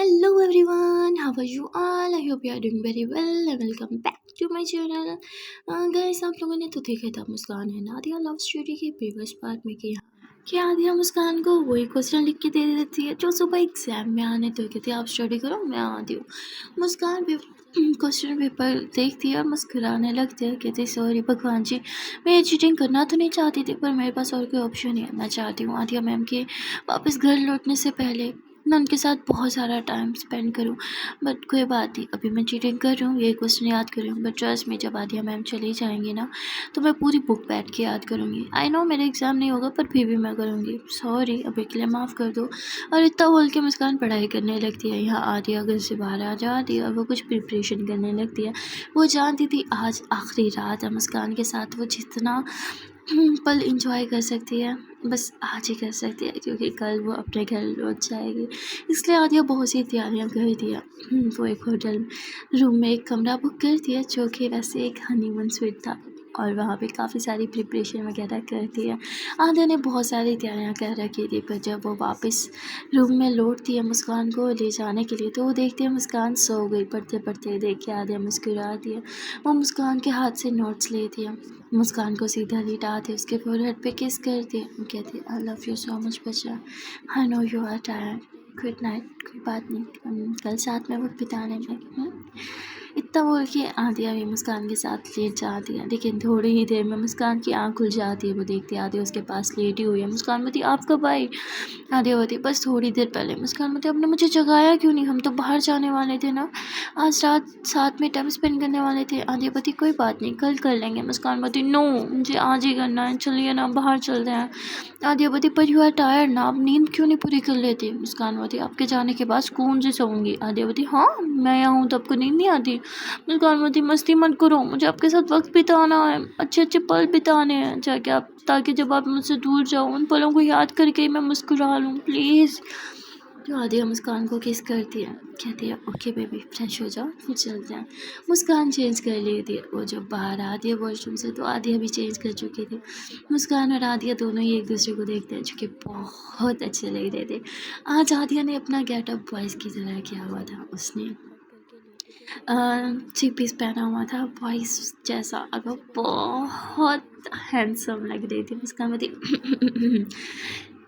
Hello everyone, how are you all? I hope you are doing very well and welcome back to my channel. Guys, आप लोगों ने तो देखा था मुस्कान है नादिया लव स्टोरी के प्रीवियस पार्ट में कि आदिया मुस्कान को वही क्वेश्चन लिख के दे देती है जो सुबह एग्जाम में आने तो कहती है आप स्टडी करो मैं आती हूँ। मुस्कान भी क्वेश्चन पेपर देखती है और मुस्कुराने लगती है, कहती सॉरी भगवान जी, मैं ये चीटिंग करना तो नहीं चाहती थी पर मेरे पास और कोई ऑप्शन नहीं है। मैं चाहती हूँ आदिया मैम के वापस घर लौटने से पहले मैं उनके साथ बहुत सारा टाइम स्पेंड करूं, बट कोई बात नहीं, अभी मैं चीटिंग कर रही हूँ, ये क्वेश्चन याद कर रही हूँ, बट ट्रस्ट में जब आदिया मैम चली जाएंगी ना तो मैं पूरी बुक बैठ के याद करूँगी। आई नो मेरा एग्ज़ाम नहीं होगा पर फिर भी मैं करूँगी, सॉरी अभी के लिए माफ़ कर दो। और इतना बोल के मुस्कान पढ़ाई करने लगती है। यहाँ आदिया घर से बाहर आ जाती है और वो कुछ प्रिपरेशन करने लगती है। वो जानती थी आज आखिरी रात है मुस्कान के साथ, वो जितना पल इंजॉय कर सकती है बस आज ही कर सकती है क्योंकि कल वो अपने घर लौट जाएगी। इसलिए आदिया बहुत सी तैयारियां कर दिया। वो एक होटल रूम में एक कमरा बुक कर दिया जो कि वैसे एक हनीमून स्वीट था और वहाँ पे काफ़ी सारी प्रिपरेशन वगैरह करती है। आदिया ने बहुत सारी तैयारियां कर रखी थी पर जब वो वापस रूम में लौटती है मुस्कान को ले जाने के लिए तो वो देखती है मुस्कान सो गई। पढ़ते पढ़ते देख के आदिया मुस्कुराती है। वो मुस्कान के हाथ से नोट्स लेती है, मुस्कान को सीधा लिटाते उसके फोरहेड पे किस करती है, कहती है I love you so much बच्चा, I know you are tired, good night, कोई बात नहीं, कल साथ में वक्त बिताने में। इतना बोल के आदिया भी मुस्कान के साथ लेट जाती है, लेकिन थोड़ी ही देर में मुस्कान की आँख खुल जाती है। वो देखती है आदिया उसके पास लेटी हुई है। मुस्कान बोलती आप कब आई? आदिया बोलती बस थोड़ी देर पहले। मुस्कान बोलती आपने मुझे जगाया क्यों नहीं, हम तो बाहर जाने वाले थे ना, आज रात साथ में टाइम स्पेंड करने वाले थे। आदिया बोलती कोई बात नहीं कल कर लेंगे। मुस्कान बोलती नो मुझे आज ही करना है, चलिए ना बाहर चलते हैं। आदिया बोलती पर यू आर टायर्ड ना, आप नींद क्यों नहीं पूरी कर लेती? मुस्कान बोलती आपके जाने के बाद सुकून से सोऊंगी। आदिया बोलती हाँ मैं यहाँ हूँ तो आपको नींद नहीं आती? मुस्कान बोलती मस्ती मत करो, मुझे आपके साथ वक्त बिताना है, अच्छे अच्छे पल बिताने हैं जाके आप, ताकि जब आप मुझसे दूर जाओ उन पलों को याद करके ही मैं मुस्कुरा लूँ प्लीज़। तो आदिया मुस्कान को किस करती है, कहती है ओके बेबी फ्रेश हो जाओ फिर चलते हैं। मुस्कान चेंज कर लेती है। वो जब बाहर आती है वॉशरूम से तो आदिया भी चेंज कर चुकी थी। मुस्कान और आदिया दोनों ही एक दूसरे को देखते हैं जो कि बहुत अच्छे लग रहे थे। आज आदिया ने अपना गेटअप बॉयज़ की तरह किया हुआ था। उसने थ्री पीस पहना हुआ था बॉयज़ जैसा और वो बहुत हैंडसम लग रही थी। मुस्कान में थी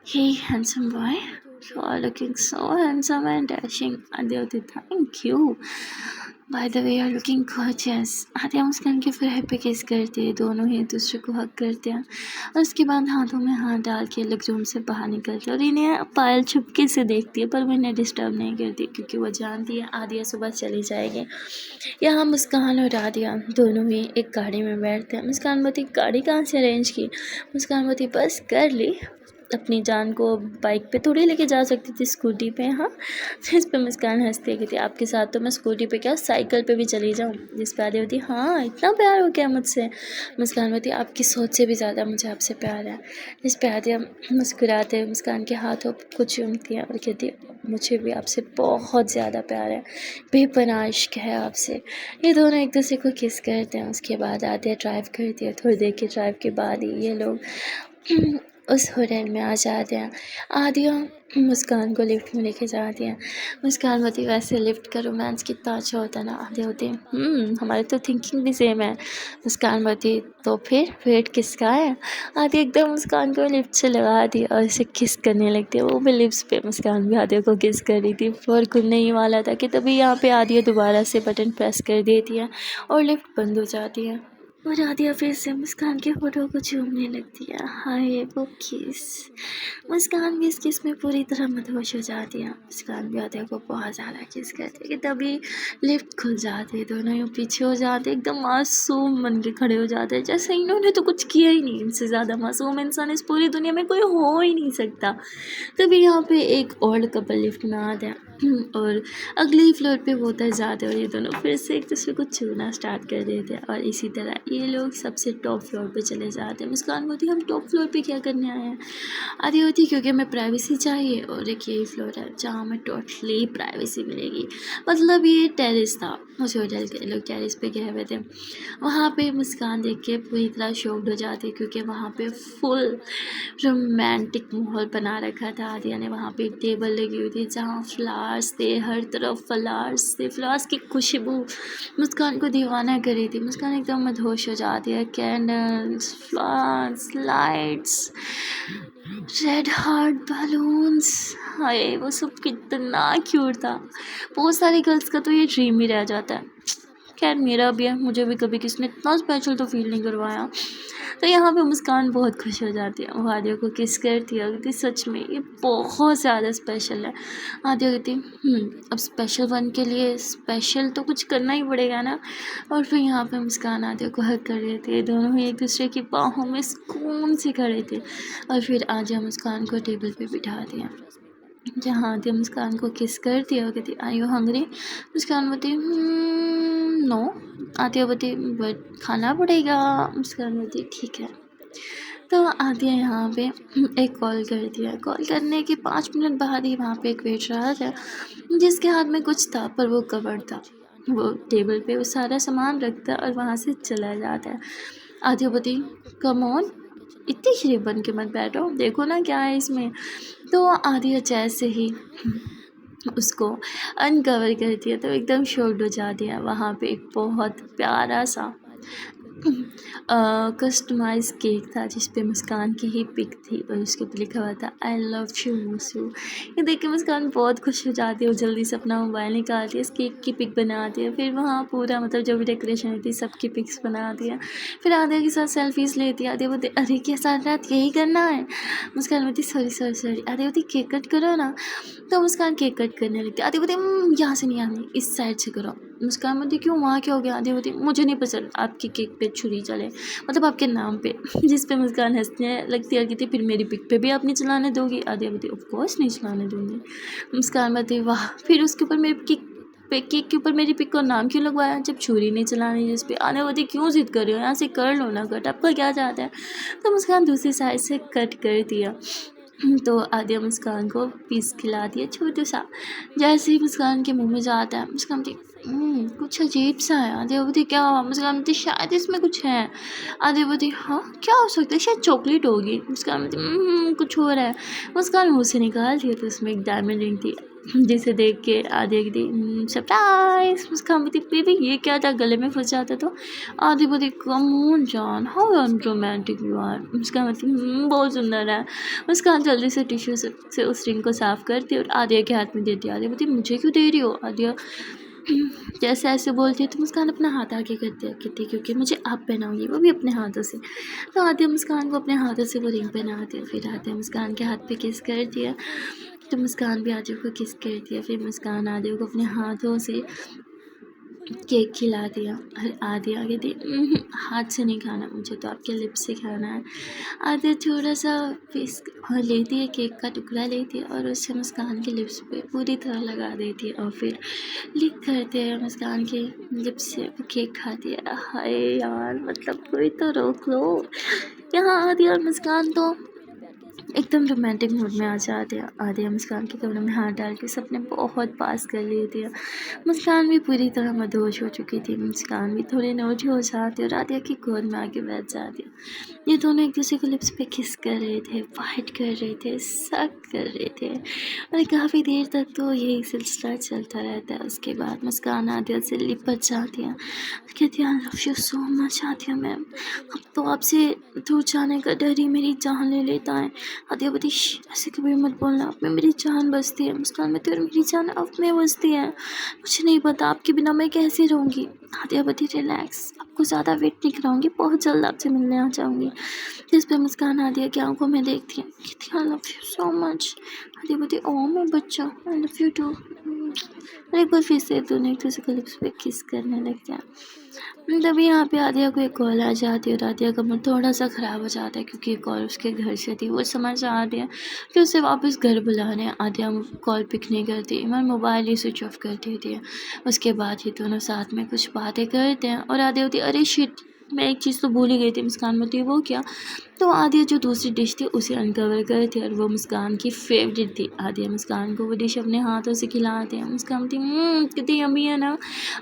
hey handsome boy, you are looking so handsome and dashing. Aadiya होती thank you, by the way you are looking gorgeous. Adiya मुस्कान के फोरहेड पे किस करती है, दोनों ही एक दूसरे को हक करते हैं और उसके बाद हाथों में हाथ डाल के अलग रूम से बाहर निकलते हैं और इन्हें पायल छुपके से देखती है पर वो इन्हें डिस्टर्ब नहीं करती क्योंकि वो जानती है आदिया सुबह चली जाएगी। यहाँ मुस्कान और आदिया दोनों ही एक गाड़ी में बैठते हैं। मुस्कान बोलती गाड़ी कहाँ से अरेंज की? मुस्कान बोलती बस कर ली, अपनी जान को बाइक पे थोड़ी लेके जा सकती थी, स्कूटी पे। हाँ जिस पे मुस्कान हंसती है कि आपके साथ तो मैं स्कूटी पे क्या साइकिल पे भी चली जाऊँ। जिस पे आदिया होती हाँ इतना प्यार हो गया मुझसे। मुस्कान होती आपकी सोच से भी ज़्यादा मुझे आपसे प्यार है। जिस पे आदिया मुस्कुराते हुए मुस्कान के हाथों को चूमती है और कहती है मुझे भी आपसे बहुत ज़्यादा प्यार है, बेपनाह इश्क है आपसे। ये दोनों एक दूसरे को किस करते हैं। उसके बाद आदिया ड्राइव करती है। थोड़ी देर के ड्राइव के बाद ही ये लोग उस होटल में आ जाते हैं। आदिया मुस्कान को लिफ्ट में लेके जाती हैं। मुस्कान होती वैसे लिफ्ट का रोमांस कितना अच्छा होता है ना। आदिया होती हमारी तो थिंकिंग भी सेम है। मुस्कान होती तो फिर वेट किसका है? आदिया एकदम मुस्कान को लिफ्ट से लगा दी और इसे किस करने लगती है। वो भी लिप्स पे। मुस्कान भी आदिया को किस कर रही थी और खुलने ही वाला था कि तभी यहाँ पे आदिया दोबारा से बटन प्रेस कर देती है और लिफ्ट बंद हो जाती है और आदिया फिर से मुस्कान के फोटो को चूमने लगती है। हाय वो किस। मुस्कान भी इस किस में पूरी तरह मदहोश हो जाती है। मुस्कान भी आदिया को बहुत ज़्यादा किस करती है कि तभी लिफ्ट खुल जाती है। दोनों ही पीछे हो जाते हैं, एकदम मासूम बन के खड़े हो जाते हैं जैसे इन्होंने तो कुछ किया ही नहीं। इनसे ज़्यादा मासूम इंसान इस पूरी दुनिया में कोई हो ही नहीं सकता। तभी यहाँ पे एक और कपल लिफ्ट में आते हैं और अगले ही फ्लोर पे वो उतर जाते हैं और ये दोनों फिर से एक दूसरे को छूना स्टार्ट कर देते हैं और इसी तरह ये लोग सबसे टॉप फ्लोर पे चले जाते हैं। मुस्कान बोलती हम टॉप फ्लोर पे क्या करने आए हैं? आदि होती क्योंकि हमें प्राइवेसी चाहिए और एक यही फ्लोर है जहाँ हमें टोटली प्राइवेसी मिलेगी। मतलब ये टेरेस था, उस होटल के लोग टेरेस पे गए हुए थे। वहाँ पे मुस्कान देख के पूरी तरह शॉक्ड हो जाती है क्योंकि वहाँ पे फुल रोमांटिक माहौल बना रखा था। आदिया ने वहाँ पे एक टेबल लगी हुई थी जहाँ फ्लावर्स थे, हर तरफ फ्लावर्स थे, फ्लावर्स की खुशबू मुस्कान को दीवाना कर रही थी। मुस्कान एकदम मदहोश हो जाती है। Candles, flowers, lights, red heart balloons, हाय वो सब कितना क्यूट था। बहुत सारी गर्ल्स का तो ये ड्रीम ही रह जाता है। खैर मेरा भी है, मुझे भी कभी किसी ने इतना स्पेशल तो फील नहीं करवाया। तो यहाँ पे मुस्कान बहुत खुश हो जाती है, वो आदिया को किस करती है, कहती सच में ये बहुत ज़्यादा स्पेशल है। आदिया कहती अब स्पेशल वन के लिए स्पेशल तो कुछ करना ही पड़ेगा ना। और फिर यहाँ पे मुस्कान आदिया को हक कर रहे थे, दोनों ही एक दूसरे की बाहों में सुकून से खड़े थे। और फिर आदिया मुस्कान को टेबल पे बिठा दिया जहाँ आदिया मुस्कान को किस कर दिया। वो कहती आर यू हंग्री? मुस्कान बोलती नो। आदिया बोलती बट खाना पड़ेगा। मुस्कान बोलती ठीक है। तो आदिया यहाँ पे एक कॉल कर दिया। कॉल करने के 5 मिनट बाद ही वहाँ पे एक वेटर आता है जिसके हाथ में कुछ था पर वो कवर था। वो टेबल पे वो सारा सामान रखता है और वहाँ से चला जाता है। आदिया बोलती कम ऑन, इतनी शरीफ बन के मत बैठो, देखो ना क्या है इसमें। तो आदिया जैसे ही उसको अनकवर कर दिया तो एकदम शॉक्ड हो जाती है। वहाँ पे एक बहुत प्यारा सा कस्टमाइज केक था जिस पे मुस्कान की ही पिक थी और उसके ऊपर लिखा हुआ था आई लव यू मूसू। ये देख के मुस्कान बहुत खुश हो जाती है। वो जल्दी से अपना मोबाइल निकालती है, इस केक की पिक बनाती है। फिर वहाँ पूरा मतलब जो भी डेकोरेशन थी सबकी पिक्स बनाती है। फिर आदिया के साथ सेल्फीज लेती है। आदिया बोलती अरे क्या सारी रात यही करना है? मुस्कान बोलती सॉरी सॉरी सॉरी। आदिया बोलती केक कट करो ना। तो मुस्कान केक कट करने लगती है। आदिया बोलती यहाँ से नहीं आनी, इस साइड से करो। मुस्कान बोलती क्यों, वहाँ क्या हो गया? आदिया बोलती मुझे नहीं पसंद आपकी केक पे छुरी चले, मतलब आपके नाम पे। जिस पे मुस्कान हंसने लगती है, कहती फिर मेरी पिक पे भी आप नहीं चलाने दोगी? आदिया बोलती ऑफ कोर्स नहीं चलाने दूंगी। मुस्कान बोलती वाह, फिर उसके ऊपर मेरी केक के ऊपर मेरी पिक का नाम क्यों लगवाया जब छुरी नहीं चलानी जिस पे? आदिया बोलती क्यों जिद कर रहे हो, यहाँ से कर लो ना कट, आपका क्या चाहता है? तो मुस्कान दूसरी साइड से कट कर दिया। तो आदिया मुस्कान को पीस खिलाती है छोटा सा। जैसे ही मुस्कान के मुंह में जाता है मुस्कान बोलती कुछ अजीब सा है। आदिया बोलती क्या हुआ? मुस्कान बोलती शायद इसमें कुछ है। आदिया बोलती हाँ क्या हो सकता है, शायद चॉकलेट होगी। मुस्कान बोलती कुछ हो रहा है। मुस्कान मुँह से निकाल दिया तो उसमें एक डायमंड रिंग थी जिसे देख के आदिया की सरप्राइज। मुस्कान बोलती बेबी ये क्या था, गले में फंस जाता तो? आदिया बोलती कम ऑन जान, हाउ अनरोमांटिक यू आर। मुस्कान बोलती बहुत सुंदर है। मुस्कान जल्दी से टिश्यू से उस रिंग को साफ करती और आदिया के हाथ में देती। आदिया बोलती मुझे क्यों दे रही हो? आदिया जैसे ऐसे बोलती है तो मुस्कान अपना हाथ आगे करती है, कहती क्योंकि मुझे आप पहनाऊंगी, वो भी अपने हाथों से। तो आदिया मुस्कान को अपने हाथों से वो रिंग पहनाती है। फिर आदिया मुस्कान के हाथ पे किस कर दिया तो मुस्कान भी आदिया को किस कर दिया। फिर मुस्कान आदिया को अपने हाथों से केक खिला दिया और आदिया कहती हाथ से नहीं खाना, मुझे तो आपके लिप्स से खाना है। आदिया थोड़ा सा पीस लेती है, केक का टुकड़ा लेती है और उससे मुस्कान के लिप्स पे पूरी तरह लगा देती है और फिर लिक करते हैं मुस्कान के लिप्स से वो केक खाती है। हाय यार, मतलब कोई तो रोक लो। यहाँ आदिया और मुस्कान तो एकदम रोमांटिक मूड में आ जाते हैं। आदिया मुस्कान के कमरे में हाथ डाल के सपने बहुत पास कर लेती है। मुस्कान भी पूरी तरह मदहोश हो चुकी थी। मुस्कान भी थोड़ी नोटी हो जाती है और आदिया की गोद में आके बैठ जाती है। ये दोनों एक दूसरे के लिप्स पे किस कर रहे थे, फाइट कर रहे थे, सक कर रहे थे और काफ़ी देर तक तो यही सिलसिला चलता रहता है। उसके बाद मुस्कान आदिया से लिपट जाती है, कहती है I love you so much Adiya ma'am, अब तो आपसे दूर जाने का डर ही मेरी जान ले लेता है। आदिया बोलती ऐसे कभी मत बोलना, आप में मेरी जान बसती है। मुस्कान बोलती और मेरी जान अब में बसती है, मुझे नहीं पता आपके बिना मैं कैसे रहूँगी। आदिया बोलती रिलैक्स, आपको ज़्यादा वेट नहीं कराऊंगी, बहुत जल्द आपसे मिलने आ जाऊँगी। जिस पर मुस्कान आदिया की आंखों में देखती है, कहती आई love you so much. Adiya बोलती ओ मेरा बच्चा, आई लव यू टू। एक बार फिर से दोनों एक दूसरे के लिप्स पे किस करने लगते हैं। तभी यहाँ पे आदिया को एक कॉल आ जाती है और आदिया का मूड थोड़ा सा ख़राब हो जाता है क्योंकि कॉल उसके घर से थी। वो समझ आती है कि उसे वापस घर बुलाने। आदिया कॉल पिक नहीं करती, मैं मोबाइल ही स्विच ऑफ कर देती है। उसके बाद ही दोनों साथ में कुछ बातें करते हैं और आदिया होती अरे शिट, मैं एक चीज़ तो भूल ही गई थी मुस्कान बोलती है वो क्या। तो आदिया जो दूसरी डिश थी उसे अनकवर करे थे और वो मुस्कान की फेवरेट थी। आदिया मुस्कान को वो डिश अपने हाथों से खिलाते हैं। मुस्कान बोलती कितनी यम्मी है ना।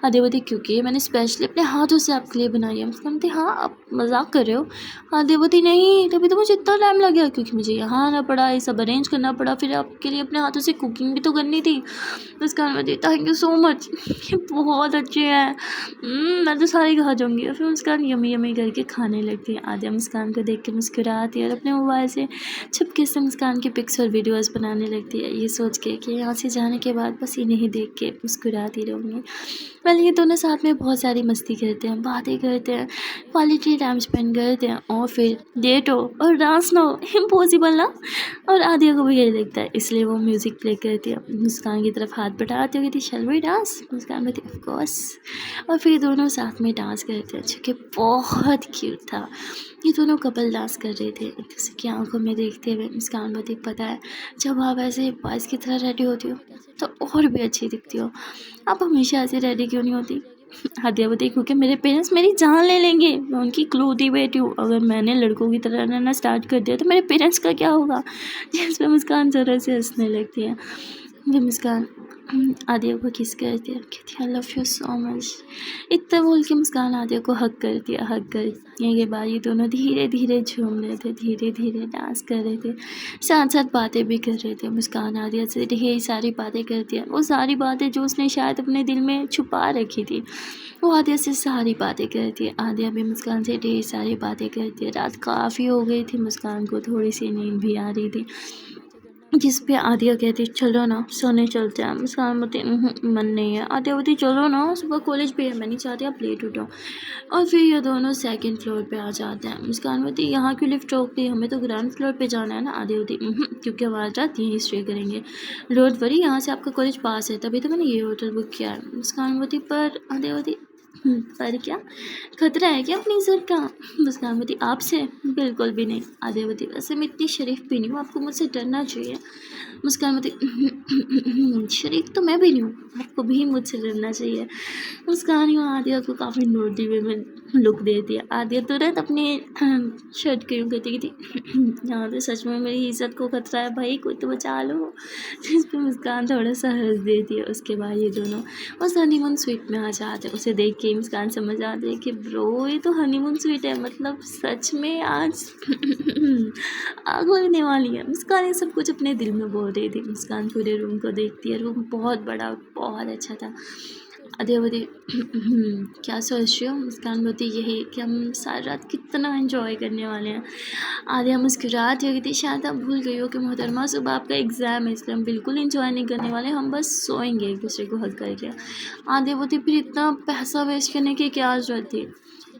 आदिया बोलती क्योंकि ये मैंने स्पेशली अपने हाथों से आपके लिए बनाई है। मुस्कान बोलती हाँ आप मजाक कर रहे हो। आदिया बोलती नहीं तभी तो मुझे इतना टाइम लग गया क्योंकि मुझे यहाँ आना पड़ा, ये सब अरेंज करना पड़ा, फिर आपके लिए अपने हाथों से कुकिंग भी तो करनी थी। मुस्कान बोलती थैंक यू सो मच, ये बहुत अच्छे हैं, मैं तो सारी खा जाऊंगी। और फिर मुस्कान यमी यमी करके खाने लगती है। आदिया मुस्कान को देख के मुस्कुराती है और अपने मोबाइल से छुपके से मुस्कान की पिक्स और वीडियोस बनाने लगती है, ये सोच के कि यहाँ से जाने के बाद बस इन्हें ही देख के मुस्कुराती रहूँगी। पहले ये दोनों साथ में बहुत सारी मस्ती करते हैं, बातें करते हैं, क्वालिटी टाइम स्पेंड करते हैं और फिर डेट हो और डांस ना हो, इम्पॉसिबल ना। और आदिया को भी यही लगता है, इसलिए वो म्यूज़िक प्ले करती है, मुस्कान की तरफ हाथ बढ़ाती हुई थी शैल वी डांस। मुस्कान बोलती ऑफ कोर्स। और फिर दोनों साथ में डांस करते हैं जो कि बहुत क्यूट था। ये दोनों कपल डांस कर रहे थे एक दूसरे की आंखों में देखते हुए। मुस्कान बोलती पता है जब आप ऐसे बॉयज़ की तरह रेडी होती हो तो और भी अच्छी दिखती हो, आप हमेशा ऐसे रेडी क्यों नहीं होती। आदिया बोलती क्योंकि मेरे पेरेंट्स मेरी जान ले लेंगे, मैं उनकी इकलौती बेटी हूँ, अगर मैंने लड़कों की तरह रहना स्टार्ट कर दिया तो मेरे पेरेंट्स का क्या होगा। जिस पे मुस्कान ज़रा से हंसने लगती है। फिर मुस्कान आदिया को किस करती है, कहती आई लव यू सो मच। इतना बोल के मुस्कान आदिया को हक करती है। हक करने के बाद ये दोनों धीरे धीरे झूम रहे थे, धीरे धीरे डांस कर रहे थे, साथ साथ बातें भी कर रहे थे। मुस्कान आदिया से ढेर सारी बातें करती है, वो सारी बातें जो उसने शायद अपने दिल में छुपा रखी थी वो आदिया से सारी बातें करती है। आदिया भी मुस्कान से ढेर सारी बातें करती है। रात काफ़ी हो गई थी, मुस्कान को थोड़ी सी नींद भी आ रही थी, जिस पे आदिया कहती चलो ना सोने चलते हैं। मुस्कान बोलती मन नहीं है। आदिया बोलती चलो ना सुबह कॉलेज भी है, मैं नहीं चाहती आप लेट उठो। और फिर ये दोनों सेकंड फ्लोर पे आ जाते हैं। मुस्कान बोलती यहाँ क्यों लिफ्ट रोक दी, हमें तो ग्राउंड फ्लोर पे जाना है ना। आदिया बोलती क्योंकि हमारा रात यहीं स्टे करेंगे, डोंट वरी, यहाँ से आपका कॉलेज पास है, तभी तो मैंने ये होटल बुक किया है। मुस्कान बोलती पर आदिया बोलती पर क्या खतरा है क्या अपनी इज्जत का। मुस्कान बोलती आपसे बिल्कुल भी नहीं। आदिया बोलती वैसे मैं इतनी शरीफ भी नहीं हूँ, आपको मुझसे डरना चाहिए। मुस्कान बोलती शरीफ तो मैं भी नहीं हूँ, आपको भी मुझसे डरना चाहिए। मुस्कान यूँ आदिया को काफ़ी नोटी वे में लुक देती है। आदिया तुरंत अपनी शर्ट क्यों कहती थी यहाँ तो सच में मेरी इज्जत को खतरा है भाई, कोई तो बचा लो। जिस पर मुस्कान थोड़ा सा हंस देती है। उसके बाद ये दोनों उस हनीमून स्वीट में आ जाते हैं। उसे देख के मुस्कान समझ आती है कि ब्रो ये तो हनीमून स्वीट है, मतलब सच में आज आग लगने वाली है। मुस्कान ये सब कुछ अपने दिल में बोल रही थी। मुस्कान पूरे रूम को देखती है, रूम बहुत बड़ा बहुत अच्छा था। आदिया बोलती क्या सोच रही हो। मुस्कान बोलती यही कि हम सारी रात कितना एंजॉय करने वाले हैं। आदिया मुस्कुराती हो थी शायद आप भूल गई हो कि मोहतरमा सुबह आपका एग्ज़ाम है, इसलिए हम बिल्कुल एंजॉय नहीं करने वाले, हम बस सोएंगे एक दूसरे को हक करके। आदिया बोलती फिर इतना पैसा वेस्ट करने की क्या ज़रूरत थी।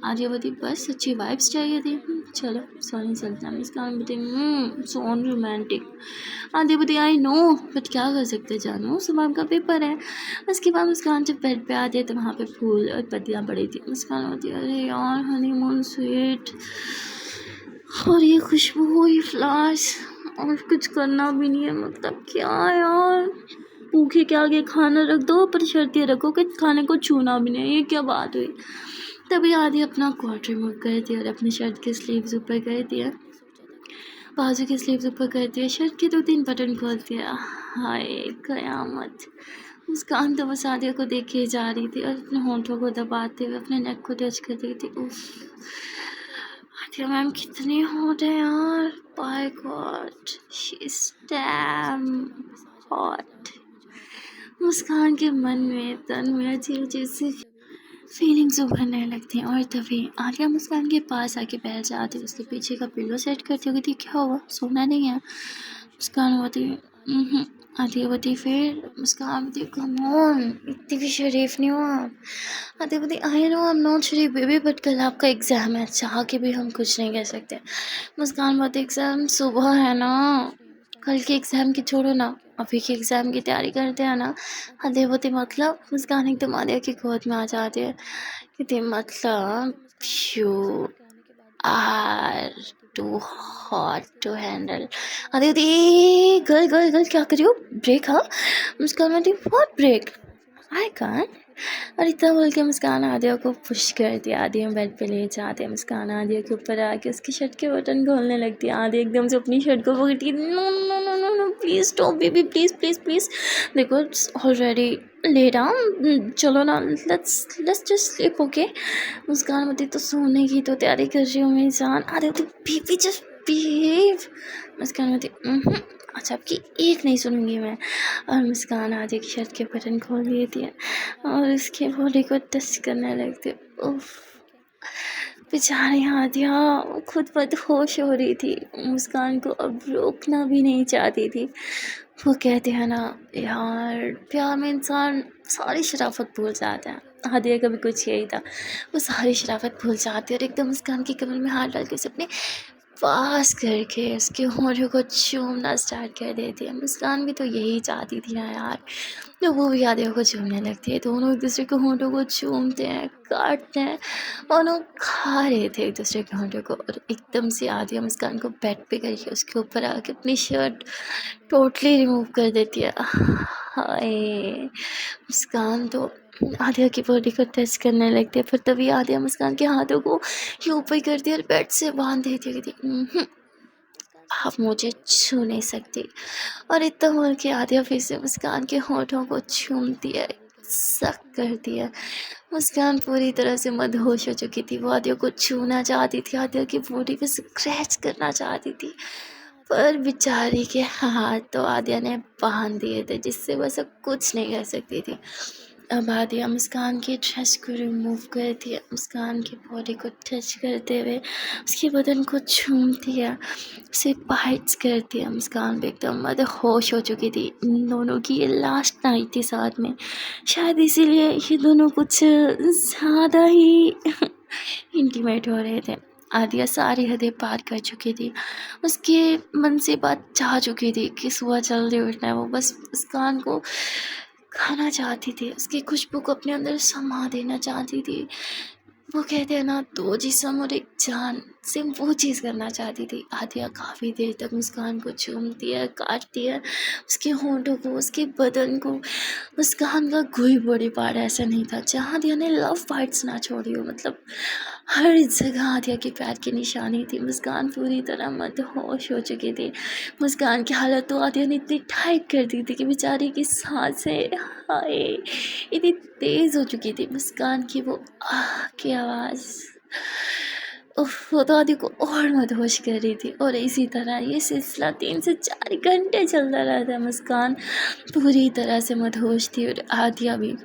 आदिया बोलती बस अच्छी वाइब्स चाहिए थी, चलो सोने चलते हैं। मुस्कान बोलती सो रोमांटिक। आदिया बोलती आई नो बट क्या कर सकते जानू, सुबह आपका पेपर है। उसके बाद मुस्कान जब बेड पे आती है तो वहाँ पे फूल और पत्तियाँ पड़ी थी। मुस्कान होती है अरे यार हनीमून स्वीट और ये खुशबू ये फ्लावर्स और कुछ करना भी नहीं है, मतलब क्या यार, भूखे के आगे खाना रख दो पर शर्त ये रखो कि खाने को छूना भी नहीं, ये क्या बात हुई। तभी आदि अपना कोट रिमूव करती है और अपनी शर्ट की स्लीव्स ऊपर करती है, बाजू की स्लीव्स ऊपर करती है, शर्ट के 2-3 बटन खोलती है। हाय कयामत। मुस्कान तो बस आदिया को देख के जा रही थी और अपने होंठों को दबाते हुए अपने नेक को टच कर रही थी। उफ आदिया मैम कितनी हॉट है यार, by god she is damn hot. Muskan के मन में तन में अजीब अजीब सी फीलिंग्स उभरने लगती हैं। और तभी आलिया मुस्कान के पास आके बैठ जाती है, उसके पीछे का पिलो सेट करती होगी थी। क्या हुआ सोना नहीं है। मुस्कान होती आदिया होती फिर मुस्कान होती कम ऑन इतनी भी शरीफ नहीं हो आप। आदिया होती I know I am not Sharif baby but कल आपका एग्ज़ाम है, चाह के भी हम कुछ नहीं कह सकते। मुस्कान होती एग्ज़ाम सुबह है ना, कल के एग्ज़ाम की छोड़ो ना, अभी के एग्ज़ाम की तैयारी करते हैं ना। आदिया होती मतलब। मुस्कान एकदम आदिया की गोद में आ जाती है, कहती मतलब you are too hot to handle. आदिया होती गर्ल गर्ल गर्ल क्या करी हो, ब्रेक। हाँ मुस्कान होती व्हाट ब्रेक। आई कान। और इतना बोल के मुस्कान आदिया को पुश कर दिया। आदिया बेड पे ले जाते हैं, मुस्कान आदिया के ऊपर आके उसकी शर्ट के बटन खोलने लगती है। आदिया एकदम से अपनी शर्ट को पकड़ती है, no no no no no please stop baby, please please please, देखो ऑलरेडी ले डाउन, चलो ना, let's let's just sleep, okay. Muskan होती तो सोने की तो तैयारी कर रही हूँ मेरी जान। आदिया होती बेबी जस्ट बिहेव। मुस्कान होती अच्छा आपकी एक नहीं सुनूंगी मैं। और मुस्कान आदिया की शर्ट के बटन खोल देती है और उसके बॉडी को टच करने लगती। उफ, बेचारी आदिया खुद बदहोश हो रही थी, मुस्कान को अब रोकना भी नहीं चाहती थी। वो कहते हैं ना यार, प्यार में इंसान सारी शराफत भूल जाता है। आदिया का भी कुछ यही था, वो सारी शराफत भूल जाती है और एकदम मुस्कान के कमर में हाथ डाल के उसे अपने पास करके उसके होठों को चूमना स्टार्ट कर देती है। मुस्कान भी तो यही चाहती थी ना यार, तो वो भी आदिया को चूमने लगती है। दोनों एक दूसरे के होठों को चूमते हैं, काटते हैं, दोनों खा रहे थे एक दूसरे के होठों को। और एकदम से आदिया मुस्कान को बेड पे करके उसके ऊपर आके अपनी शर्ट टोटली रिमूव कर देती है। हाय, मुस्कान तो आदिया की बॉडी को टच करने लगती है, फिर तभी आदिया मुस्कान के हाथों को ये ऊपर करती है और बेड से बांध देती है। कहती आप मुझे छू नहीं सकती। और इतना बोल के आदिया फिर से मुस्कान के होठों को चूमती है, सक करती है। मुस्कान पूरी तरह से मदहोश हो चुकी थी। वो आदिया को छूना चाहती थी, आदिया की बॉडी पे स्क्रैच करना चाहती थी, पर बेचारी के हाथ तो आदिया ने बांध दिए थे, जिससे वह सब कुछ नहीं कर सकती थी। अब आदिया मुस्कान की ड्रेस को रिमूव करती है, मुस्कान की बॉडी को टच करते हुए उसके बदन को छूमती है, उसे बाइट्स करती है। मुस्कान भी एकदम मदहोश हो चुकी थी। इन दोनों की ये लास्ट नाइट थी साथ में, शायद इसीलिए ये दोनों कुछ ज़्यादा ही इंटीमेट हो रहे थे। आदिया सारी हदें पार कर चुकी थी, उसके मन से बात जा चुकी थी कि सुबह जल्दी उठना है। वो बस मुस्कान को खाना चाहती थी, उसकी खुशबू को अपने अंदर समा देना चाहती थी। वो कहते हैं ना, दो जिस्म और एक जान, सेम वो चीज़ करना चाहती थी। आदिया काफ़ी देर तक मुस्कान को चूमती है, काटती है, उसके होंठों को, उसके बदन को। मुस्कान का कोई बॉडी पार्ट ऐसा नहीं था जहाँ आदिया ने लव फाइट्स ना छोड़ी हो। मतलब हर जगह आदिया की प्यार की निशानी थी। मुस्कान पूरी तरह मदहोश हो चुकी थी। मुस्कान की हालत तो आदिया ने इतनी टाइट कर दी थी कि बेचारी की सांसें हाय इतनी तेज़ हो चुकी थी। मुस्कान की वो आह की आवाज़, उफ, वो तो आदि को और मदहोश कर रही थी। और इसी तरह ये सिलसिला 3 से 4 घंटे चलता रहा था। मुस्कान पूरी तरह से मदहोश थी और आदिया भी।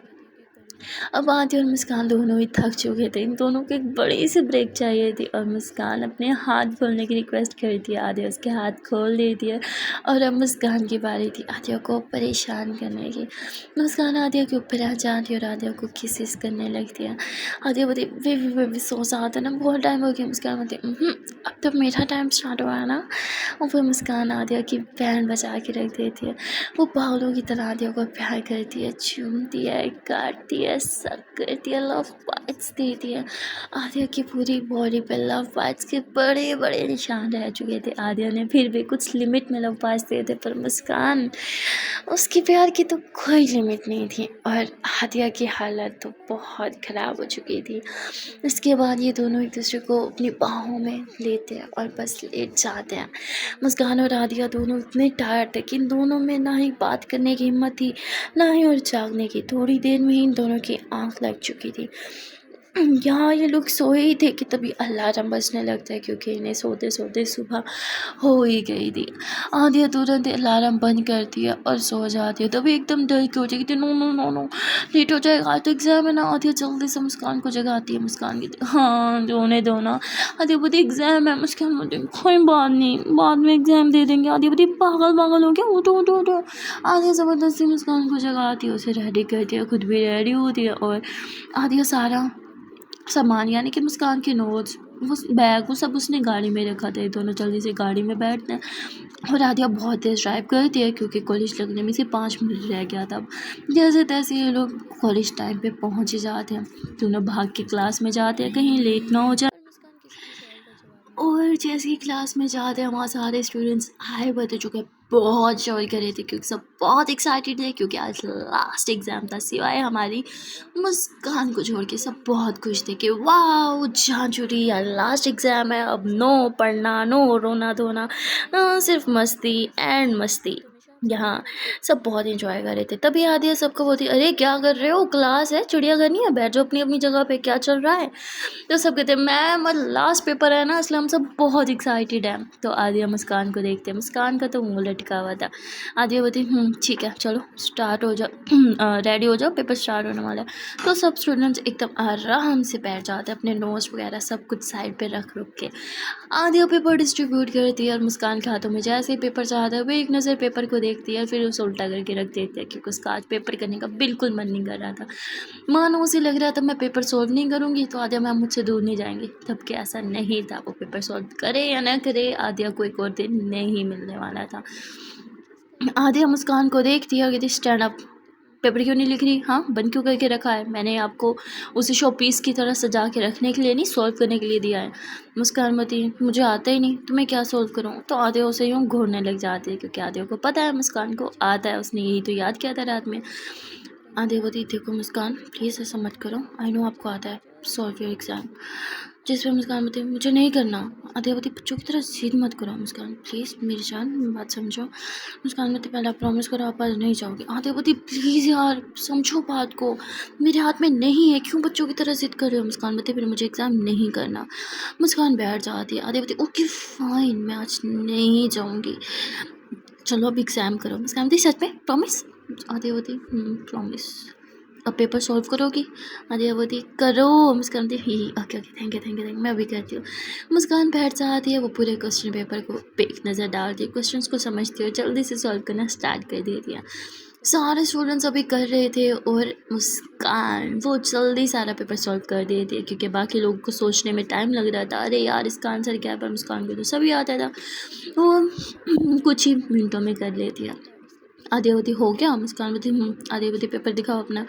अब आदिया और मुस्कान दोनों ही थक चुके थे, इन दोनों को एक बड़ी सी ब्रेक चाहिए थी। और मुस्कान अपने हाथ खोलने की रिक्वेस्ट करती है, आदिया उसके हाथ खोल देती है। और अब मुस्कान की बारी थी आदिया को परेशान करने की। मुस्कान आदिया के ऊपर आ जाती है और आदिया को किसेस करने लगती है। आदिया बोलती बेबी बेबी सो जाता ना, बहुत टाइम हो गया। मुस्कान बोलती अब तो मेरा टाइम स्टार्ट हुआ है ना। और फिर मुस्कान आदिया की बैंड बजा के रख देती है। वो पागलों की तरह आदिया को प्यार करती है, चूमती है, काटती है, सक करती है, लव बाइट्स देती है। आदिया की पूरी बॉडी पे लव बाइट्स के बड़े बड़े निशान रह चुके थे। आदिया ने फिर भी कुछ लिमिट में लव बाइट्स दिए थे, पर मुस्कान, उसकी प्यार की तो कोई लिमिट नहीं थी। और आदिया की हालत तो बहुत ख़राब हो चुकी थी। इसके बाद ये दोनों एक दूसरे को अपनी बाहों में लेते हैं और बस लेट जाते हैं। मुस्कान और आदिया दोनों इतने टायर्ड थे कि इन दोनों में ना ही बात करने की हिम्मत थी, ना ही और जागने की। थोड़ी देर में ही इन दोनों की आंख लग चुकी थी। यहाँ ये लोग सोए ही थे कि तभी अलार्म बजने लगता है, क्योंकि इन्हें सोते सोते सुबह हो ही गई थी। आदिया तुरंत अलार्म बंद करती है और सो जाती है। तभी एकदम डर के उठी कि no no no no, late हो जाएगा, आज तो एग्ज़ाम है ना। आदिया जल्दी से मुस्कान को जगाती है। मुस्कान की हाँ जोने दो ना। आदिया बोलती एग्ज़ाम है। मुस्कान बोलती कोई बात नहीं, बाद में एग्ज़ाम दे देंगे। आदिया बोलती पागल पागल हो गया, उठो उठो उठो। आदिया ज़बरदस्ती मुस्कान को जगाती है, उसे रेडी करती है, खुद भी रेडी होती है। और आदिया सारा सामान यानी कि मुस्कान के नोट्स, वो बैग, वो सब उसने गाड़ी में रखा था। ये दोनों जल्दी से गाड़ी में बैठते हैं और आदिया बहुत तेज़ ड्राइव करती है, क्योंकि कॉलेज लगने में से 5 मिनट रह गया था। जैसे तैसे ये लोग कॉलेज टाइम पे पहुंच ही जाते हैं। दोनों भाग के क्लास में जाते हैं, कहीं लेट ना हो जाए। और और जैसे ही क्लास में जाते हैं वहाँ सारे स्टूडेंट्स आए हुए थे जो कि बहुत शोर कर रहे थे क्योंकि सब बहुत एक्साइटेड थे क्योंकि आज लास्ट एग्ज़ाम था। सिवाय हमारी मुस्कान को छोड़ के सब बहुत खुश थे कि वाह जान छुट्टी यार, लास्ट एग्ज़ाम है, अब नो पढ़ना, नो रोना धोना, सिर्फ मस्ती एंड मस्ती। यहाँ सब बहुत एंजॉय कर रहे थे। तभी आदिया सबको बोलती, अरे क्या कर रहे हो, क्लास है, चिड़ियाघर नहीं है, बैठ जाओ अपनी अपनी जगह पे, क्या चल रहा है। तो सब कहते मैम लास्ट पेपर है ना, इसलिए हम सब बहुत एक्साइटेड हैं। तो आदिया मुस्कान को देखते हैं, मुस्कान का तो मुंह लटका हुआ था। आदिया बोलती ठीक है चलो स्टार्ट हो जाओ, रेडी हो जाओ, पेपर स्टार्ट होने वाला है। तो सब स्टूडेंट्स एकदम आराम से बैठ जाते हैं, अपने नोट्स वगैरह सब कुछ साइड पे रख के। आदिया पेपर डिस्ट्रीब्यूट करती है और मुस्कान के हाथों में जैसे ही पेपर चाहता है वो एक नज़र पेपर को देखती है, फिर उसे उल्टा करके रख देती है क्योंकि उसका आज पेपर करने का बिल्कुल मन नहीं कर रहा था। मानो उसे लग रहा था मैं पेपर सॉल्व नहीं करूँगी तो आदिया मैम मुझसे दूर नहीं जाएंगी। तब कि ऐसा नहीं था, वो पेपर सॉल्व करे या ना करे आदिया को एक और दिन नहीं मिलने वाला था। आदिया मुस्कान को देखती है और कहती स्टैंड अप, पेपर क्यों नहीं लिख रही, हाँ बंद क्यों करके रखा है, मैंने आपको उसे शो पीस की तरह सजा के रखने के लिए नहीं, सॉल्व करने के लिए दिया है। मुस्कान मती मुझे आता ही नहीं, तुम्हें क्या सॉल्व करूँ। तो आदिया उसे यूँ घूरने लग जाती है क्योंकि आदिया को पता है मुस्कान को आता है, उसने यही तो याद किया था रात में। आदिया बोलती देखो मुस्कान प्लीज़ ऐसा मत करो, आई नो आपको आता है, सॉल्व योर एग्ज़ाम। जिस पर मुस्कान बोलती मुझे नहीं करना। आदिया बोलती बच्चों की तरह जिद मत करो मुस्कान, प्लीज़ मेरी जान बात समझो। मुस्कान बोलती पहले आप प्रॉमिस करो आप आज नहीं जाओगे। आदिया बोलती प्लीज़ यार समझो बात को, मेरे हाथ में नहीं है, क्यों बच्चों की तरह जिद कर रहे हो। मुस्कान बोलती फिर मुझे एग्ज़ाम नहीं करना। मुस्कान बैठ जाती है। आदिया बोलती ओके फाइन मैं आज नहीं जाऊँगी, चलो अब एग्ज़ाम करो। मुस्कान बोलती सच में प्रॉमिस। आदिया बोलती प्रॉमिस। अब पेपर सॉल्व करोगी। आदिया बोलती करो। मुस्कान बोलती ही ओके ओके थैंक यू मैं अभी करती हूँ। मुस्कान बैठ जाती है, वो पूरे क्वेश्चन पेपर को पे एक नज़र डालती है, क्वेश्चंस को समझती है, जल्दी से सॉल्व करना स्टार्ट कर देती है। सारे स्टूडेंट्स अभी कर रहे थे और मुस्कान वो जल्दी सारा पेपर सॉल्व कर देती है क्योंकि बाकी लोगों को सोचने में टाइम लग रहा था, अरे यार इसका आंसर क्या है, पर मुस्कान को तो सभी आता था, वो कुछ ही मिनटों में कर लेती है। आदिया बोलती हो गया। मुस्कान बोलती आदिया बोलती पेपर दिखाओ अपना।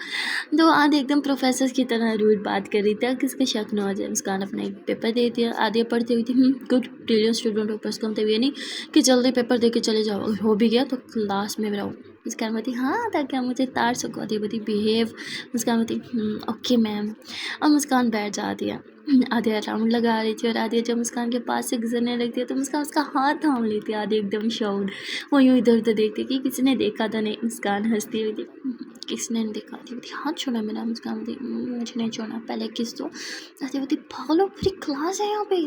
तो आदिया एकदम प्रोफेसर की तरह रूड बात कर रही थी, किसका शक न हो जाए। मुस्कान अपना एक पेपर देती है, आदिया पढ़ती हुई थी गुड ब्रिलियंट स्टूडेंट हो, पर उसका मतलब ये नहीं कि जल्दी पेपर दे के चले जाओ, अगर हो भी गया तो क्लास में रहो। मुस्कान बोलती हाँ ताकि आप मुझे तार सको। आदिया बोलती बिहेव। मुस्कान बोलती ओके मैम। और मुस्कान बैठ जाती है। आदिया राउंड लगा रही थी और आदिया जब मुस्कान के पास से गुजरने लगती है तो मुस्कान उसका हाथ थाम लेती है। आदिया एकदम शॉक्ड, वो यूँ इधर उधर देखती कि किसी ने देखा था नहीं। मुस्कान हंसती हुई थी किसने नहीं देखा थी, हाथ छोड़ा मेरा। मुस्कान बोलती मुझे नहीं छोड़ा, पहले किस दो। आदिया बोलती पागलो पूरी क्लास है यहाँ पे।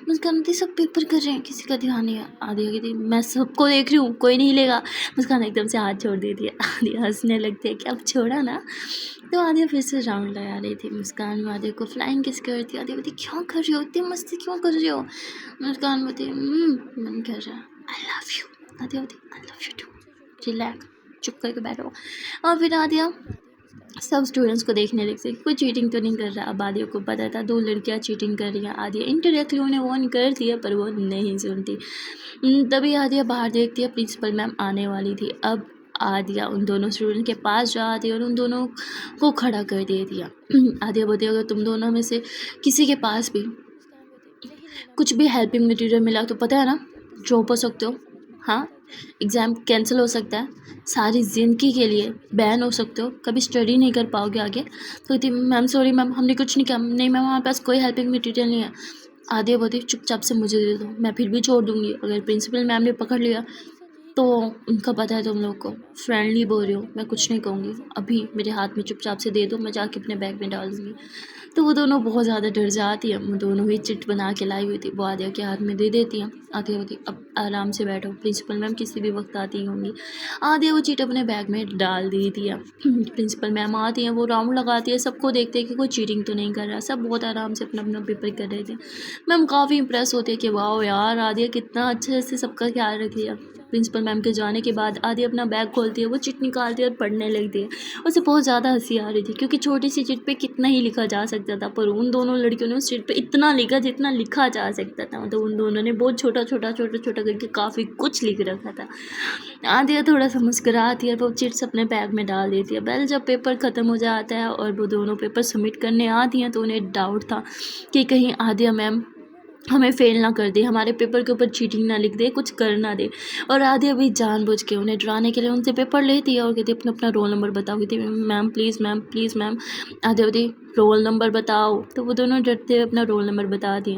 मुस्कान बोलती सब पेपर कर रहे हैं, किसी का ध्यान नहीं है। आदिया कहती मैं सबको देख रही हूँ, कोई नहीं लेगा। मुस्कान एकदम से हाथ छोड़ देती है। आदिया हंसने लगती है कि अब छोड़ा ना। तो आदिया फिर से राउंड लगा रही थी। मुस्कान आदिया को फ्लाइंग किस कर रही थी। आदिया बोलती क्या कर रही हो, इतनी मस्ती क्यों कर रही हो। मुस्कान बोलती मन कर रहा है, आई लव यू। आदिया बोलती I love you too, relax, चुप करके बैठो। और फिर आदिया सब स्टूडेंट्स को देखने लगते कोई चीटिंग तो नहीं कर रहा। अब आदिया को पता था 2 लड़कियां चीटिंग कर रही हैं। आदिया इंटरनेटली उन्हें वॉर्न करती है पर वो नहीं सुनती। तभी आदिया बाहर देखती है प्रिंसिपल मैम आने वाली थी। अब आदिया उन दोनों स्टूडेंट के पास जाती है और उन दोनों को खड़ा कर देती है। आदिया बोलती है अगर तुम दोनों में से किसी के पास भी कुछ भी हेल्पिंग मटेरियल मिला तो पता है ना, ड्रॉप हो सकते हो, हाँ एग्ज़ाम कैंसिल हो सकता है, सारी ज़िंदगी के लिए बैन हो सकते हो, कभी स्टडी नहीं कर पाओगे आगे। तो कहती मैम सॉरी मैम हमने कुछ नहीं किया, नहीं मैम हमारे पास कोई हेल्पिंग मटेरियल नहीं है। आदिया बोलती चुपचाप से मुझे दे दो, मैं फिर भी छोड़ दूँगी। अगर प्रिंसिपल मैम ने पकड़ लिया तो उनका पता है तुम लोग को, फ्रेंडली बोल रही हो, मैं कुछ नहीं कहूँगी, अभी मेरे हाथ में चुपचाप से दे दो, मैं जाके अपने बैग में डाल दूँगी। तो वो दोनों बहुत ज़्यादा डर जाती है। वो दोनों ही चिट बना के लाई हुई थी, वो आदिया के हाथ में दे देती हैं। आदिया होती अब आराम से बैठो, प्रिंसिपल मैम किसी भी वक्त आती होंगी। आदिया वो चिट अपने बैग में डाल दी थी। प्रिंसिपल मैम आती हैं, वो राउंड लगाती है, सबको देखते हैं कि कोई चीटिंग तो नहीं कर रहा। सब बहुत आराम से अपना अपना पेपर कर रहे थे। मैम काफ़ी इंप्रेस होते कि वाह यार आदिया कितना अच्छे से सबका ख्याल रख लिया। प्रिंसिपल मैम के जाने के बाद आदिया अपना बैग खोलती है, वो चिट निकालती है और पढ़ने लगती है। उसे बहुत ज़्यादा हंसी आ रही थी क्योंकि छोटी सी चिट पे कितना ही लिखा जा सकता था, पर उन दोनों लड़कियों ने उस चिट पे इतना लिखा जितना लिखा जा सकता था। मतलब उन दोनों ने बहुत छोटा छोटा करके काफ़ी कुछ लिख रखा था। आदिया थोड़ा सा मुस्कुराती है, वो चिट्स अपने बैग में डाल देती है। वेल जब पेपर ख़त्म हो जाता है और वो दोनों पेपर सबमिट करने आती हैं तो उन्हें डाउट था कि कहीं आदिया मैम हमें फेल ना कर दे, हमारे पेपर के ऊपर चीटिंग ना लिख दे, कुछ कर ना दे। और आधे अभी जानबूझ के उन्हें डराने के लिए उनसे पेपर लेती है और कहती है अपना अपना रोल नंबर बताओ। कहती है मैम प्लीज़ मैम। आधे बोलती रोल नंबर बताओ, तो वो दोनों डरते हुए अपना रोल नंबर बता दिए।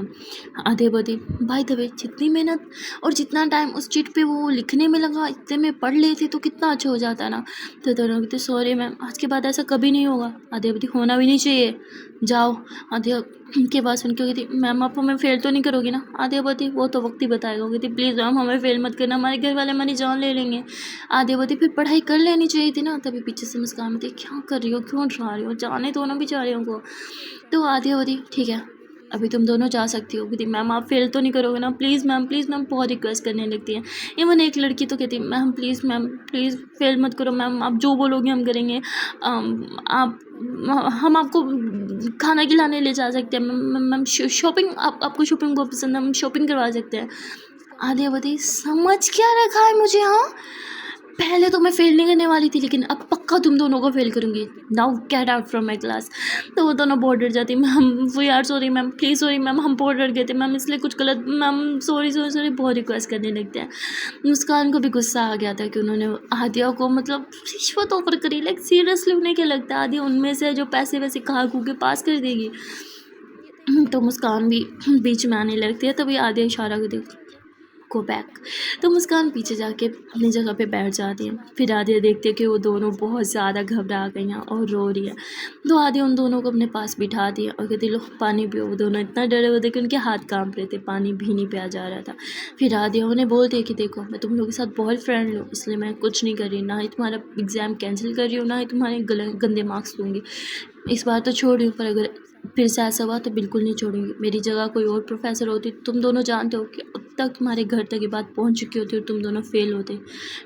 आधे बोलती भाई तभी जितनी मेहनत और जितना टाइम उस चिट पे वो लिखने में लगा, इतने में पढ़ लेती तो कितना अच्छा हो जाता ना। तो दोनों कहते सॉरी मैम, आज के बाद ऐसा कभी नहीं होगा। आधे बोलती होना भी नहीं चाहिए, जाओ। आधे के बाद सुन के कहती मैम आप हमें फेल तो नहीं करोगी ना। आधे बोलती वो तो वक्त ही बताएगा। कहती प्लीज़ मैम हमें फेल मत करना, हमारे घर वाले हमारी जान ले लेंगे। आधे बोलती फिर पढ़ाई कर लेनी चाहिए थी ना। तभी पीछे से मुस्कान होती क्या कर रही हो, क्यों डरा रही हो, जाने दो ना बेचारियों को। तो आधे बोलती ठीक है अभी तुम दोनों जा सकती हो। कहती मैम आप फेल तो नहीं करोगे ना, प्लीज़ मैम बहुत रिक्वेस्ट करने लगती है। इवन एक लड़की तो कहती मैम प्लीज़ फेल मत करो मैम, आप जो बोलोगे हम करेंगे। आप हम आपको खाना खिलाने ले जा सकते हैं मैम, शॉपिंग आपको शॉपिंग बहुत पसंद है, हम शॉपिंग करवा सकते हैं। आधे बोलती समझ क्या रखा है मुझे, हाँ पहले तो मैं फेल नहीं करने वाली थी लेकिन अब पक्का तुम दोनों को फेल करूँगी, now get out from my class. तो वो दोनों बहुत डर जाती मैम वो यार sorry ma'am please sorry ma'am, हम बहुत डर गए थे मैम इसलिए कुछ गलत, मैम सॉरी बहुत रिक्वेस्ट करने लगते हैं। मुस्कान को भी गुस्सा आ गया था कि उन्होंने आदिया को मतलब रिश्वत ऑफर करी, लाइक सीरियसली उन्हें क्या लगता है आदिया उनमें से जो पैसे वैसे खा खू के पास कर देगी। तो मुस्कान भी बीच में आने लगती है। तभी आदिया इशारा कर देती गो बैक। तो मुस्कान पीछे जाके अपनी जगह पे बैठ जाती है। फिर आदिया देखती है कि वो दोनों बहुत ज़्यादा घबरा गई हैं और रो रही है। तो आदिया उन दोनों को अपने पास बिठा दिया और कहती लो पानी पियो। वो दोनों इतना डरे हुए थे कि उनके हाथ कांप रहे थे, पानी भी नहीं पिया जा रहा था। फिर आदिया उन्हें बोलती है कि देखो मैं तुम लोगों के साथ बहुत फ्रेंड हूँ, इसलिए मैं कुछ नहीं कर रही, ना ही तुम्हारा एग्ज़ाम कैंसिल कर रही हूँ, ना ही तुम्हारे गंदे मार्क्स दूँगी। इस बार तो छोड़ रही हूँ, पर अगर फिर से ऐसा हुआ तो बिल्कुल नहीं छोड़ूंगी। मेरी जगह कोई और प्रोफेसर होती, तुम दोनों जानते हो कि अब तक तुम्हारे घर तक ये बात पहुंच चुकी होती और तुम दोनों फेल होते,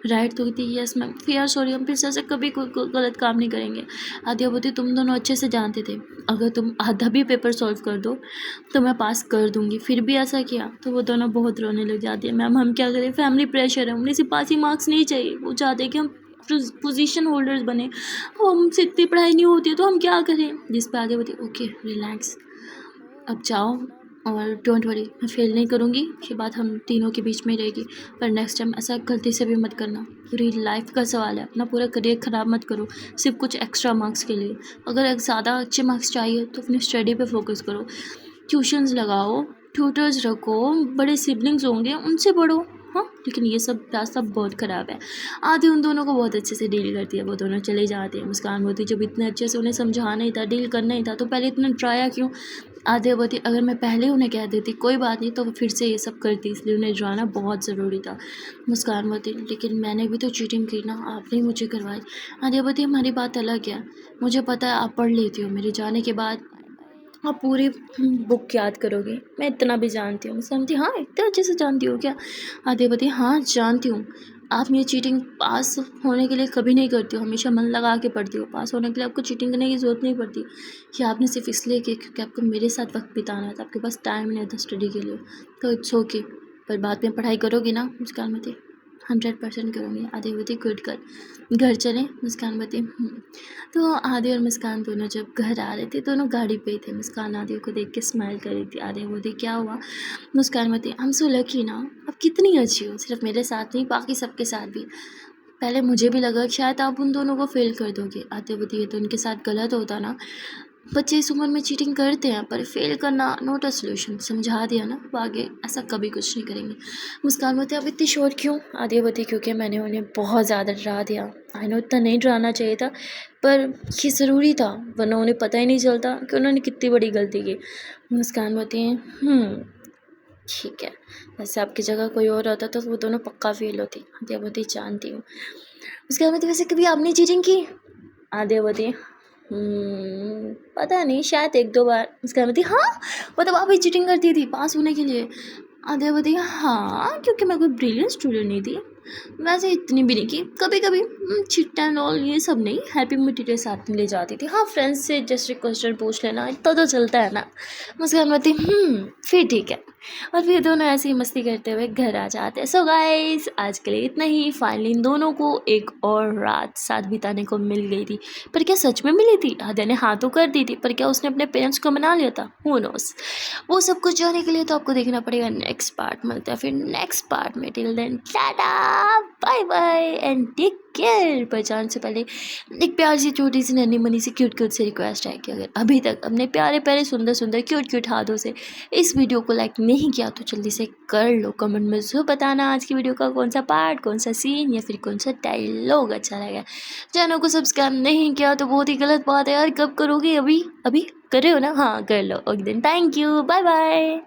राइट। तो कहती यस मैम, फिर सॉरी हम फिर से ऐसे कभी कोई गलत काम नहीं करेंगे। आदिया बोलती तुम दोनों अच्छे से जानते थे अगर तुम आधा भी पेपर सॉल्व कर दो तो मैं पास कर दूंगी, फिर भी ऐसा किया। तो वो दोनों बहुत रोने लग जाती है। मैम हम क्या करें, फैमिली प्रेशर है, उन्हें सिर्फ पास ही मार्क्स नहीं चाहिए, वो चाहते हैं कि हम पोजीशन होल्डर्स बने, हमसे इतनी पढ़ाई नहीं होती है तो हम क्या करें। जिस पे आगे बोलती ओके रिलैक्स, अब जाओ और डोंट वरी, मैं फेल नहीं करूँगी, ये बात हम तीनों के बीच में रहेगी, पर नेक्स्ट टाइम ऐसा गलती से भी मत करना। पूरी लाइफ का सवाल है, अपना पूरा करियर ख़राब मत करो सिर्फ कुछ एक्स्ट्रा मार्क्स के लिए। अगर ज़्यादा अच्छे मार्क्स चाहिए तो अपनी स्टडी पे फोकस करो, ट्यूशन्स लगाओ, ट्यूटर्स रखो, बड़े सिबलिंग्स होंगे उनसे पढ़ो। हाँ लेकिन ये सब रास्ता बहुत ख़राब है। आधे उन दोनों को बहुत अच्छे से डील करती है, वो दोनों चले जाते हैं। मुस्कान होती जब इतने अच्छे से उन्हें समझाना ही था, डील करना ही था, तो पहले इतना ट्राया क्यों। आधे बोलती अगर मैं पहले उन्हें कह देती कोई बात नहीं तो वो फिर से ये सब करती, इसलिए उन्हें डराना बहुत ज़रूरी था। मुस्कान बोलती लेकिन मैंने भी तो चीटिंग की ना, आपने मुझे करवाई। आधे बोलती हमारी बात अलग है, मुझे पता है आप पढ़ लेती हो, मेरे जाने के बाद आप पूरी बुक याद करोगे, मैं इतना भी जानती हूँ। समझी हाँ इतने अच्छे से जानती हो क्या। आधे बोलती हाँ जानती हूँ, आप ये चीटिंग पास होने के लिए कभी नहीं करती हो, हमेशा मन लगा के पढ़ती हो, पास होने के लिए आपको चीटिंग करने की ज़रूरत नहीं पड़ती। कि आपने सिर्फ इसलिए किया क्योंकि आपको मेरे साथ वक्त बिताना था, आपके पास टाइम नहीं था स्टडी के लिए, तो इट्स ओके, पर बाद में पढ़ाई करोगी ना। मुस्कान में थी 100% करूँगी। आधे बोलती गुड कर, घर चलें। मुस्कान बोलती तो आधे और मुस्कान दोनों जब घर आ रहे थे, दोनों गाड़ी पे ही थे। मुस्कान आधे को देख के स्माइल कर रही थी। आधे बोलती क्या हुआ। मुस्कान बोलती आई एम सो लकी ना, अब कितनी अच्छी हो, सिर्फ मेरे साथ नहीं बाकी सबके साथ भी। पहले मुझे भी लगा कि शायद आप उन दोनों को फेल कर दोगे। आधे बोलती ये तो उनके साथ गलत होता ना, बच्चे इस उम्र में चीटिंग करते हैं, पर फेल करना नॉट अ सोल्यूशन। समझा दिया ना, अब आगे ऐसा कभी कुछ नहीं करेंगे। मुस्कान बोलती अब इतनी शोर क्यों। आदिया बोलती क्योंकि मैंने उन्हें बहुत ज़्यादा डरा दिया। आई नो इतना नहीं डराना चाहिए था, पर ये ज़रूरी था, वरना उन्हें पता ही नहीं चलता कि उन्होंने कितनी बड़ी गलती की। मुस्कान बोलती है ठीक है, वैसे आपकी जगह कोई और होता तो वो दोनों पक्का फेल होती। आदिया बोलती जानती हूँ। मुस्कान बोलती वैसे कभी आपने चीटिंग की। आदिया बोलती पता नहीं, शायद 1-2 बार। उसके बाद हाँ मतलब आप भी चीटिंग करती थी पास होने के लिए। आदिया बोलती हाँ क्योंकि मैं कोई ब्रिलियंट स्टूडेंट नहीं थी, वैसे इतनी भी नहीं कि कभी कभी चिट एंड ऑल ये सब नहीं, हैप्पी मटेरियल साथ में ले जाती थी। हाँ, फ्रेंड्स से जस्ट एक क्वेश्चन पूछ लेना इतना तो चलता है ना। मुस्कान मती फिर ठीक है। और फिर दोनों ऐसे ही मस्ती करते हुए घर आ जाते हैं। सो गाइस, आज के लिए इतना ही। फाइनली इन दोनों को एक और रात साथ बिताने को मिल गई थी। पर क्या सच में मिली थी? आद्या ने हाँ तो कर दी थी, पर क्या उसने अपने पेरेंट्स को मना लिया था? Who knows. वो सब कुछ जाने के लिए तो आपको देखना पड़ेगा नेक्स्ट पार्ट। मिलते हैं फिर नेक्स्ट पार्ट में। Till then tata, bye bye and take care. पहचान से पहले एक प्यार सी छोटी सी नन्ही मनी सी क्यूट क्यूट सी रिक्वेस्ट है कि अगर अभी तक अपने प्यारे प्यारे सुंदर सुंदर क्यूट क्यूट हाथों से इस वीडियो को लाइक नहीं किया तो जल्दी से कर लो। कमेंट में ज़रूर बताना आज की वीडियो का कौन सा पार्ट, कौन सा सीन या फिर कौन सा डायलॉग अच्छा लगा। चैनल को सब्सक्राइब नहीं किया तो बहुत ही गलत बात है यार। कब करोगे? अभी अभी कर रहे हो ना? हाँ कर लो। Okay then, thank you, bye bye.